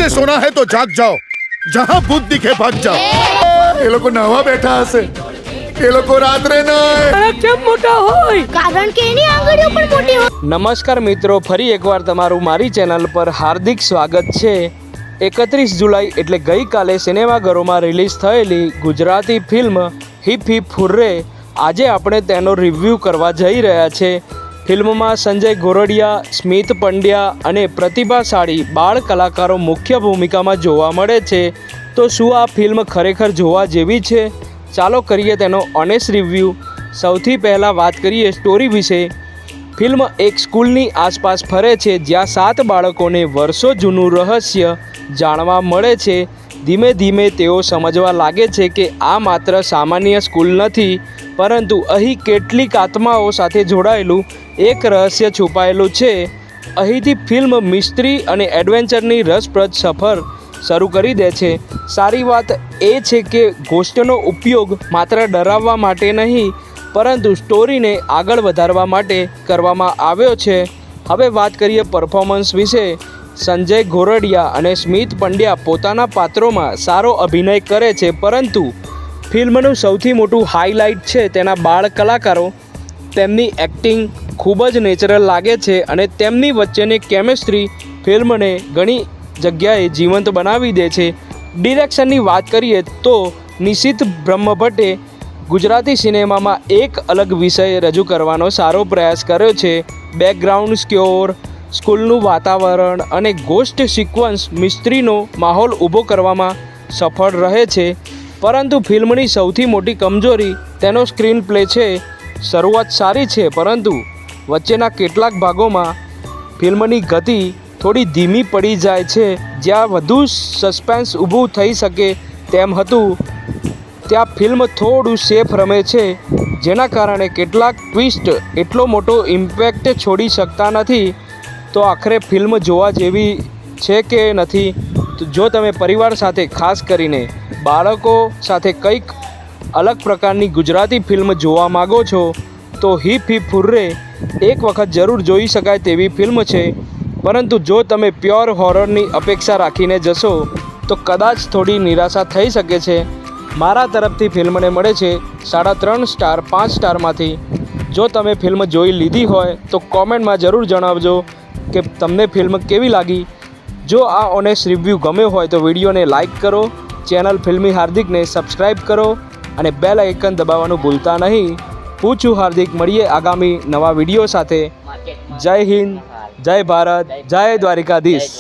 से सोना है तो जाग जाओ, जहाँ भूत दिखे भाग जाओ। ये लोग नवा बैठा हसे, ये लोग रात्रे नहीं કેમ મોટા હોય? કારણ કે એની આંગળીઓ પણ મોટી હોય। નમસ્કાર મિત્રો, ફરી એકવાર તમારું મારી ચેનલ પર હાર્દિક સ્વાગત છે। 31 જુલાઈ એટલે ગઈકાલે સિનેમાઘરોમાં રિલીઝ થયેલી ગુજરાતી ફિલ્મ હિપ હિપ હુર્રે આજે આપણે તેનો રિવ્યૂ કરવા જઈ રહ્યા છે। ફિલ્મમાં સંજય ગોરડિયા, સ્મિત પંડ્યા અને પ્રતિભાશાળી બાળ કલાકારો મુખ્ય ભૂમિકામાં જોવા મળે છે। તો શું આ ફિલ્મ ખરેખર જોવા જેવી છે? ચાલો કરીએ તેનો ઓનેસ્ટ રિવ્યૂ। સૌથી પહેલાં વાત કરીએ સ્ટોરી વિશે। ફિલ્મ એક સ્કૂલની આસપાસ ફરે છે જ્યાં 7 બાળકોને વર્ષો જૂનું રહસ્ય જાણવા મળે છે। ધીમે ધીમે તેઓ સમજવા લાગે છે કે આ માત્ર સામાન્ય સ્કૂલ નથી, પરંતુ અહીં કેટલીક આત્માઓ સાથે જોડાયેલું એક રહસ્ય છુપાયેલું છે। અહીંથી ફિલ્મ મિસ્ટ્રી અને એડવેન્ચરની રસપ્રદ સફર શરૂ કરી દે છે। સારી વાત એ છે કે ઘોસ્ટનો ઉપયોગ માત્ર ડરાવવા માટે નહીં, પરંતુ સ્ટોરીને આગળ વધારવા માટે કરવામાં આવ્યો છે। હવે વાત કરીએ પરફોર્મન્સ વિશે। સંજય ગોરડિયા અને સ્મિત પંડ્યા પોતાના પાત્રોમાં સારો અભિનય કરે છે, પરંતુ ફિલ્મનું સૌથી મોટું હાઇલાઇટ છે તેના બાળ કલાકારો। તેમની એક્ટિંગ ખૂબ જ નેચરલ લાગે છે અને તેમની વચ્ચેની કેમિસ્ટ્રી ફિલ્મને ઘણી જગ્યાએ જીવંત બનાવી દે છે। ડિરેક્શનની વાત કરીએ તો નિશિત બ્રહ્મભટ્ટે ગુજરાતી સિનેમામાં એક અલગ વિષય રજૂ કરવાનો સારો પ્રયાસ કર્યો છે। બેકગ્રાઉન્ડ સ્કોર, સ્કૂલનું વાતાવરણ અને ગોસ્ટ સિક્વન્સ મિસ્ટ્રીનો માહોલ ઊભો કરવામાં સફળ રહે છે, પરંતુ ફિલ્મની સૌથી મોટી કમજોરી તેનો સ્ક્રીન પ્લે છે। શરૂઆત સારી છે, પરંતુ વચ્ચેના કેટલાક ભાગોમાં ફિલ્મની ગતિ થોડી ધીમી પડી જાય છે। જ્યાં વધુ સસ્પેન્સ ઊભું થઈ શકે તેમ હતું, ત્યાં ફિલ્મ થોડું સેફ રમે છે, જેના કારણે કેટલાક ટ્વિસ્ટ એટલો મોટો ઇમ્પેક્ટ છોડી શકતા નથી। તો આખરે ફિલ્મ જોવા જેવી છે કે નથી? તો જો તમે પરિવાર સાથે, ખાસ કરીને બાળકો સાથે કંઈક અલગ પ્રકારની ગુજરાતી ફિલ્મ જોવા માગો છો, તો હિપ હિપ હુર્રે એક વખત જરૂર જોઈ શકાય તેવી ફિલ્મ છે। પરંતુ જો તમે પ્યોર હોરરની અપેક્ષા રાખીને જશો તો કદાચ થોડી નિરાશા થઈ શકે છે। મારા તરફથી ફિલ્મને મળે છે 3.5 સ્ટાર 5 સ્ટારમાંથી। જો તમે ફિલ્મ જોઈ લીધી હોય તો કોમેન્ટમાં જરૂર જણાવજો કે તમને ફિલ્મ કેવી લાગી। જો આ ઓનેસ્ટ રિવ્યૂ ગમ્યો હોય તો વિડીયોને લાઇક કરો, ચેનલ ફિલ્મી હાર્દિકને સબસ્ક્રાઈબ કરો અને બેલ આઇકન દબાવવાનું ભૂલતા નહીં। હું છું હાર્દિક, મળીએ આગામી નવા વિડીયો સાથે। જય હિન્દ, જય ભારત, જય દ્વારિકાધીશ।